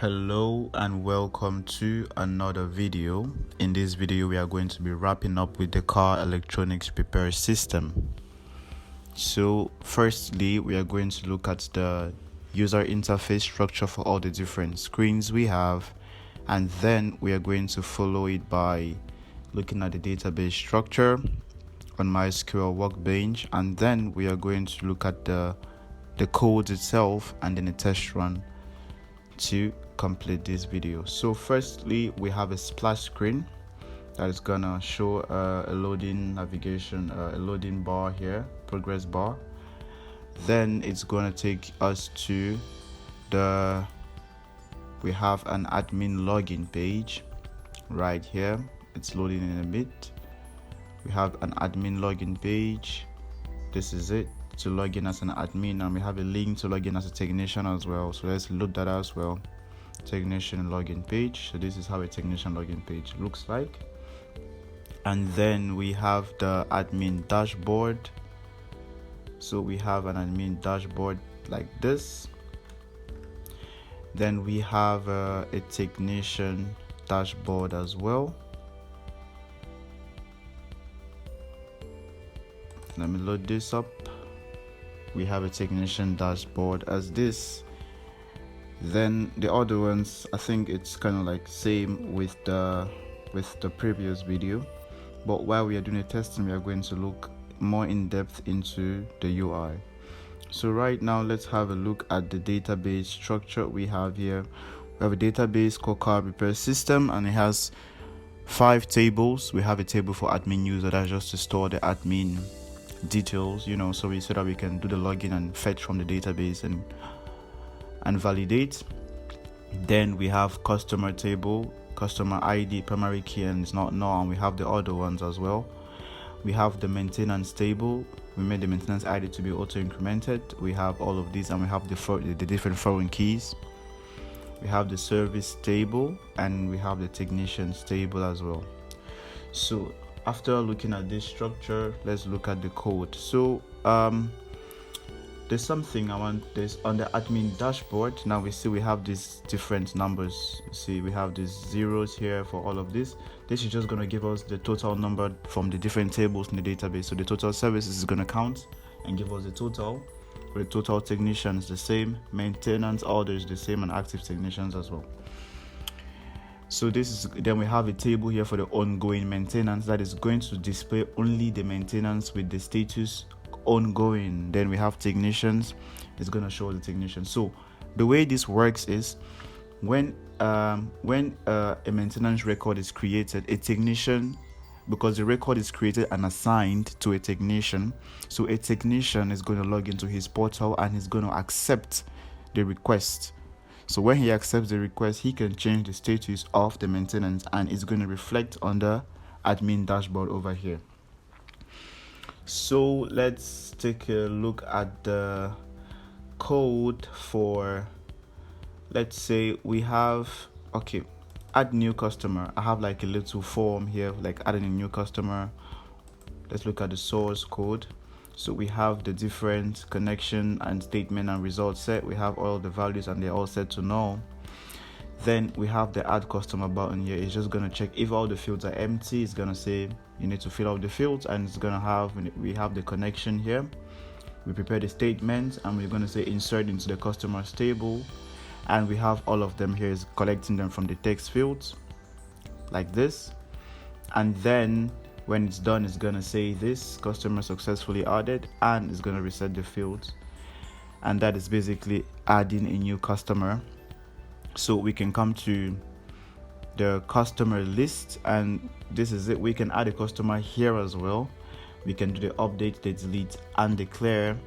Hello and welcome to another video. In this video we are going to be wrapping up with the car electronics repair system. So firstly we are going to look at the user interface structure for all the different screens we have, and then we are going to follow it by looking at the database structure on MySQL Workbench, and then we are going to look at the code itself and then a test run to complete this video. So firstly we have a splash screen that is gonna show a loading navigation, a loading bar here, progress bar. Then it's gonna take us to we have an admin login page right here. It's loading in a bit. We have an admin login page. This is it to log in as an admin, and we have a link to log in as a technician as well. So let's load that as well. Technician login page. So this is how a technician login page looks like. And then we have the admin dashboard. So we have an admin dashboard like this. Then we have a technician dashboard as well. Let me load this up. We have a technician dashboard as this. Then the other ones, I think it's kind of like same with the previous video, but while we are doing a testing we are going to look more in depth into the UI. So right now let's have a look at the database structure we have here. We have a database called car repair system, and it has 5 tables. We have a table for admin user, that's just to store the admin details, so that we can do the login and fetch from the database and validate. Then we have customer table, customer ID, primary key, and it's not null, and we have the other ones as well. We have the maintenance table. We made the maintenance ID to be auto incremented. We have all of these, and we have the different foreign keys. We have the service table, and we have the technicians table as well. So after looking at this structure, let's look at the code. So there's something I want. This on the admin dashboard. Now we see we have these different numbers. See, we have these zeros here for all of this. This is just going to give us the total number from the different tables in the database. So the total services is going to count and give us the total. The total technicians the same, maintenance orders the same, and active technicians as well. So then we have a table here for the ongoing maintenance that is going to display only the maintenance with the status ongoing. Then we have technicians. It's going to show the technicians. So the way this works is when a maintenance record is created, a technician, because the record is created and assigned to a technician, so a technician is going to log into his portal and he's going to accept the request. So when he accepts the request, he can change the status of the maintenance, and it's going to reflect on the admin dashboard over here. So let's take a look at the code for, let's say we have, add new customer. I have like a little form here, like adding a new customer. Let's look at the source code. So we have the different connection and statement and result set. We have all the values and they're all set to null. Then we have the add customer button here. It's just going to check if all the fields are empty. It's going to say you need to fill out the fields, and it's going to have, we have the connection here. We prepare the statement, and we're going to say insert into the customers table, and we have all of them here is collecting them from the text fields like this. And then when it's done, it's going to say this customer successfully added, and it's going to reset the fields. And that is basically adding a new customer. So we can come to the customer list, and this is it. We can add a customer here as well. We can do the update, the delete, and the clear.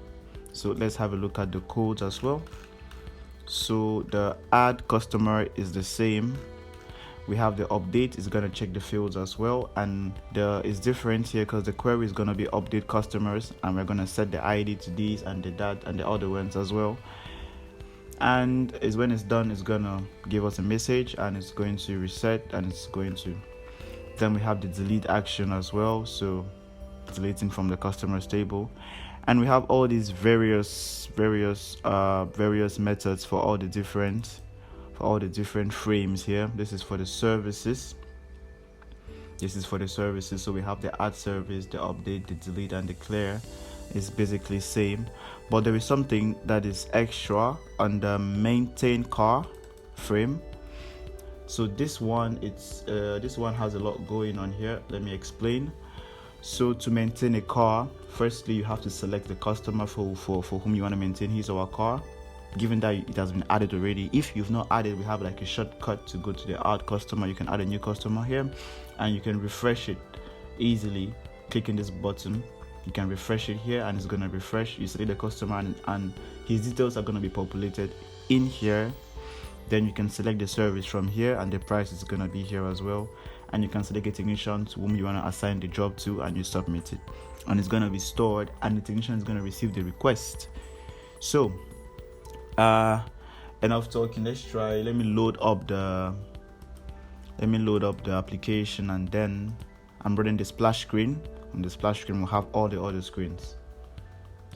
So let's have a look at the codes as well. So the add customer is the same. We have the update, is going to check the fields as well, and it's different here because the query is going to be update customers, and we're going to set the ID to these and that and the other ones as well. And when it's done, it's going to give us a message, and it's going to reset, and it's going to, then we have the delete action as well, so deleting from the customers table. And we have all these various methods for all the different all the different frames here. This is for the services. So we have the add service, the update, the delete, and the clear. Is basically same, but there is something that is extra on the maintain car frame. So this one, this one has a lot going on here. Let me explain. So to maintain a car, firstly you have to select the customer for whom you want to maintain his or her car, given that it has been added already. If you've not added, we have like a shortcut to go to the add customer. You can add a new customer here, and you can refresh it easily clicking this button. You can refresh it here, and it's going to refresh. You select the customer, and his details are going to be populated in here. Then you can select the service from here, and the price is going to be here as well. And you can select a technician to whom you want to assign the job to, and you submit it, and it's going to be stored, and the technician is going to receive the request. So enough talking. Let's try. Let me load up the application, and then I'm running the splash screen. On the splash screen we'll have all the other screens.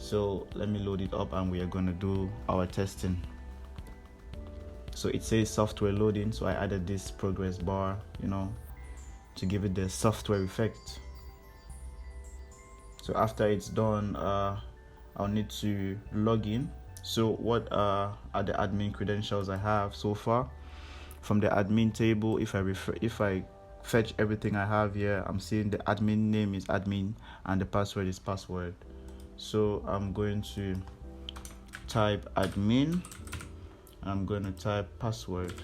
So let me load it up, and we are going to do our testing. So it says software loading, so I added this progress bar, to give it the software effect. So after it's done, I'll need to log in. So what are the admin credentials I have so far? From the admin table, if I fetch everything I have here, I'm seeing the admin name is admin and the password is password. So I'm going to type admin, and I'm going to type password,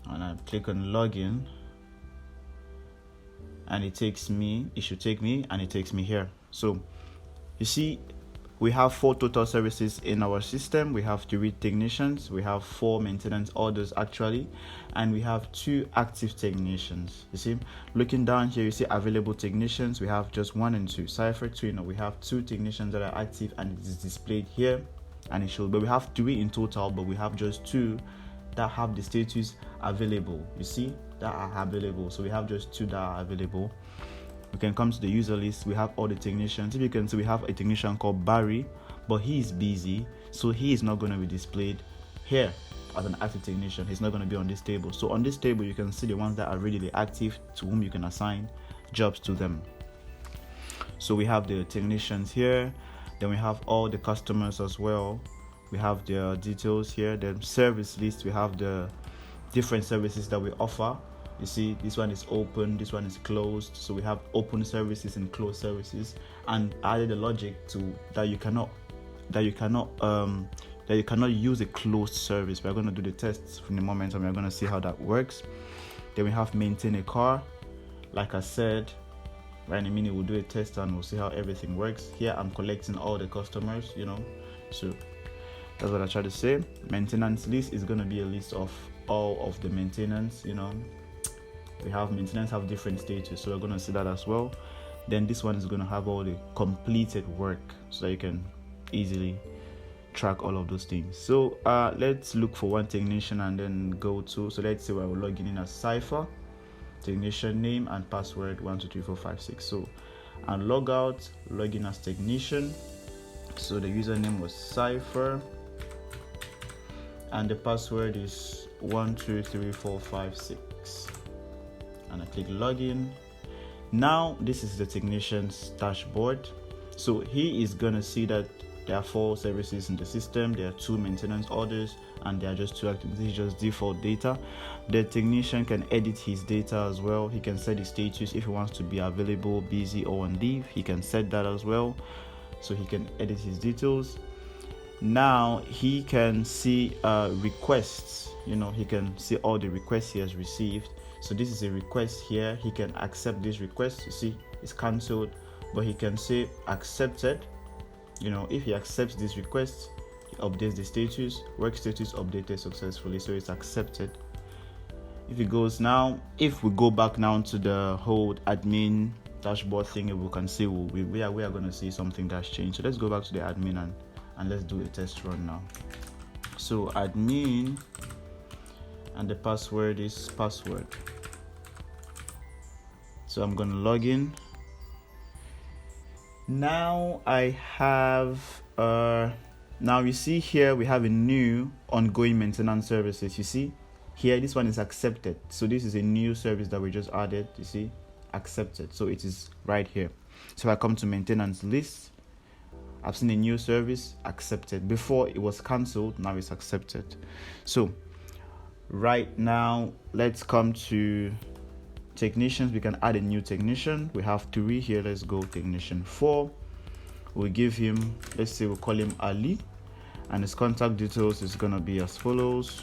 and I click on login, and it should take me here. So you see, we have 4 total services in our system. We have 3 technicians, we have 4 maintenance orders actually, and we have 2 active technicians. You see, looking down here, you see available technicians. We have just 1 and 2. Cipher 2, we have 2 technicians that are active, and it is displayed here, and it should. But we have 3 in total, but we have just 2 that have the status available. You see, that are available. So we have just 2 that are available. We can come to the user list. We have all the technicians. If you can see, we have a technician called Barry, but he is busy, so he is not going to be displayed here as an active technician. He's not going to be on this table. So on this table, you can see the ones that are really active, to whom you can assign jobs to them. So we have the technicians here. Then we have all the customers as well. We have their details here. The service list, we have the different services that we offer. You see, this one is open, this one is closed. So we have open services and closed services, and added the logic to that you cannot use a closed service. We're going to do the tests from the moment, and we're going to see how that works. Then we have maintain a car. Like I said, right in a minute we'll do a test and we'll see how everything works. Here I'm collecting all the customers, so that's what I try to say. Maintenance list is going to be a list of all of the maintenance. We have maintenance have different stages, so we're going to see that as well. Then this one is going to have all the completed work, so that you can easily track all of those things. So let's look for one technician and then go to, so let's say we're logging in as Cipher, technician name and password 123456. So and log out, log in as technician. So the username was Cipher, and the password is 123456. And I click login. Now this is the technician's dashboard. So he is gonna see that there are 4 services in the system, there are 2 maintenance orders, and there are just 2 active. This is just default data. The technician can edit his data as well. He can set his status if he wants to be available, busy, or on leave. He can set that as well, so he can edit his details. Now he can see requests. He can see all the requests he has received. So this is a request here. He can accept this request. You see, it's cancelled, but he can say accepted. If he accepts this request, he updates the status. Work status updated successfully, so it's accepted. If it goes now, if we go back now to the whole admin dashboard thing, we can see we are going to see something that's changed. So let's go back to the admin and let's do a test run now. So admin, and the password is password. So I'm going to log in. Now I have Now you see here we have a new ongoing maintenance services. You see here, this one is accepted. So this is a new service that we just added. You see, accepted. So it is right here. So I come to maintenance list. I've seen a new service, accepted. Before it was cancelled, now it's accepted. So right now, let's come to technicians. We can add a new technician. We have 3 here. Let's go technician 4. We'll give him, let's say we'll call him Ali, and his contact details is going to be as follows.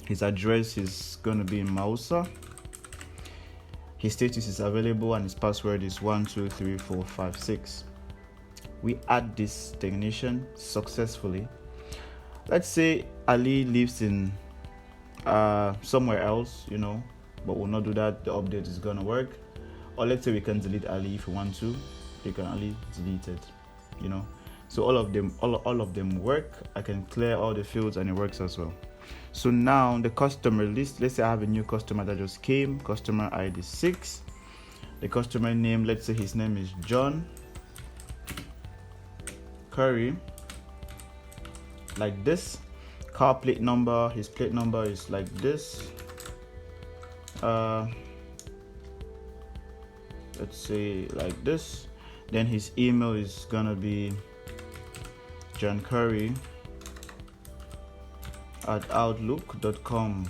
His address is going to be in Mausa. His status is available, and his password is 123456. We add this technician successfully. Let's say Ali lives in somewhere else, but we'll not do that. The update is going to work. Or let's say we can delete Ali if we want to. You can only delete it, so all of them work. I can clear all the fields and it works as well. So now the customer list, let's say I have a new customer that just came, customer ID 6. The customer name, let's say his name is John Curry, like this. Car plate number, his plate number is like this. Let's say like this. Then his email is gonna be johncurry@outlook.com.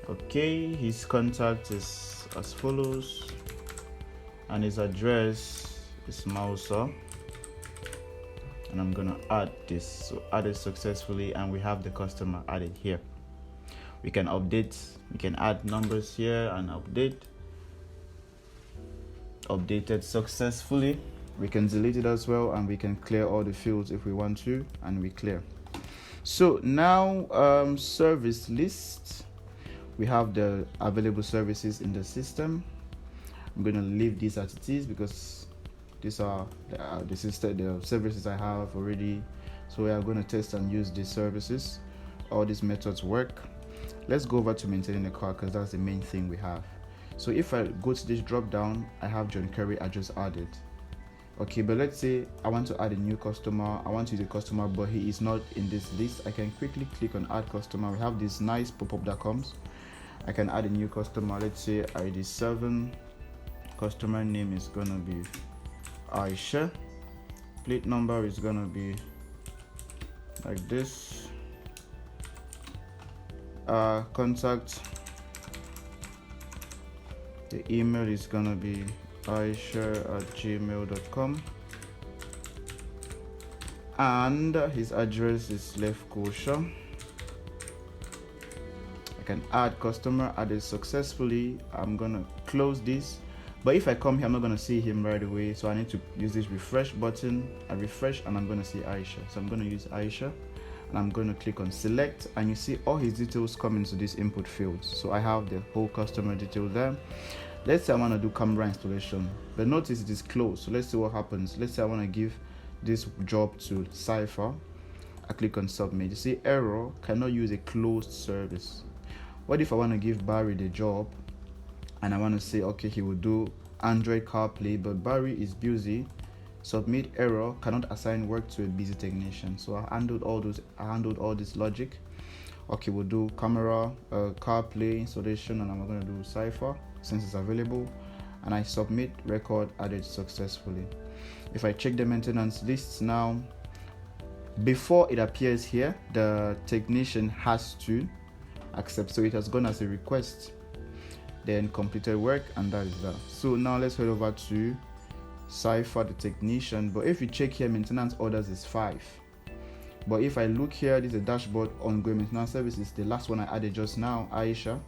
Okay, his contact is as follows, and his address is Mausa. And I'm gonna add this. So added successfully, and we have the customer added here. We can update, we can add numbers here and update. Updated successfully. We can delete it as well, and we can clear all the fields if we want to, and we clear. So now service list, we have the available services in the system. I'm going to leave this as it is because these are the services I have already. So we are going to test and use these services. All these methods work. Let's go over to maintaining the car because that's the main thing we have. So if I go to this drop down, I have John Curry I just added. Okay, but let's say I want to add a new customer. I want to use a customer, but he is not in this list. I can quickly click on add customer. We have this nice pop-up that comes. I can add a new customer. Let's say ID 7. Customer name is gonna be Aisha. Plate number is gonna be like this. Contact. The email is gonna be aisha@gmail.com, and his address is Left Kosher. I can add customer, added successfully. I'm gonna close this, but if I come here, I'm not gonna see him right away, so I need to use this refresh button. I refresh and I'm gonna see Aisha, so I'm gonna use Aisha, and I'm going to click on select, and you see all his details come into this input fields. So I have the whole customer detail there. Let's say I want to do camera installation, but notice it is closed. So let's see what happens. Let's say I want to give this job to Cypher. I click on submit. You see error, cannot use a closed service. What if I want to give Barry the job and I want to say okay, he will do Android CarPlay, but Barry is busy? Submit error, cannot assign work to a busy technician. So I handled all this logic. Okay, we'll do camera, CarPlay installation, and I'm going to do Cypher since it's available, and I submit record added successfully. If I check the maintenance lists now, before it appears here, the technician has to accept. So it has gone as a request, then completed work, and that is that. So now let's head over to Cypher the technician. But if you check here, maintenance orders is 5. But if I look here, this is a dashboard ongoing maintenance services. The last one I added just now, Aisha,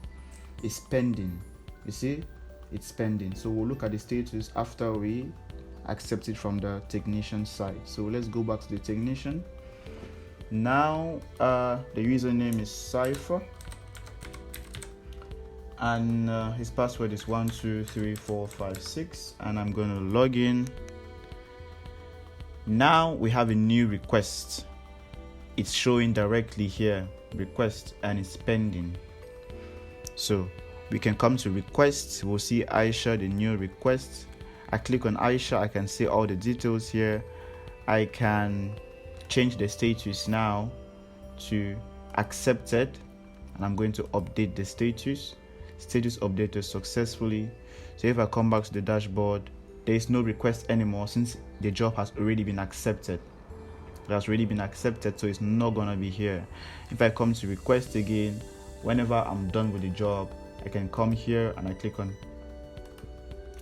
is pending. You see, it's pending. So we'll look at the status after we accept it from the technician side. So let's go back to the technician. Now the username is Cypher, and his password is 123456, and I'm going to log in. Now we have a new request. It's showing directly here, request, and it's pending. So we can come to requests. We'll see Aisha, the new request, I click on Aisha, I can see all the details here. I can change the status now to accepted, and I'm going to update the status updated successfully. So if I come back to the dashboard, there is no request anymore since the job has already been accepted. It has already been accepted, so it's not gonna be here. If I come to request again, whenever I'm done with the job, I can come here and I click on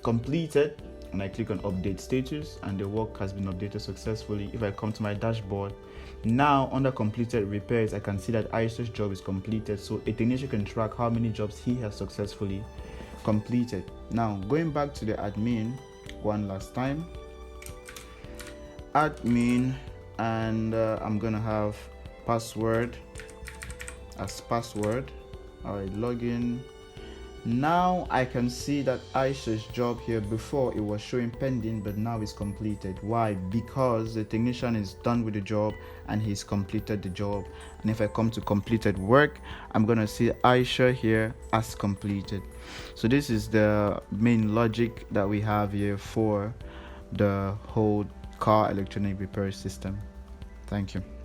completed, and I click on update status, and the work has been updated successfully. If I come to my dashboard, now under completed repairs, I can see that Aisha's job is completed, so a technician can track how many jobs he has successfully completed. Now going back to the admin one last time, admin, and I'm gonna have password as password. All right, login. Now I can see that Aisha's job here, before it was showing pending, but now it's completed. Why? Because the technician is done with the job and he's completed the job. And if I come to completed work, I'm gonna see Aisha here as completed. So this is the main logic that we have here for the whole car electronic repair system. Thank you.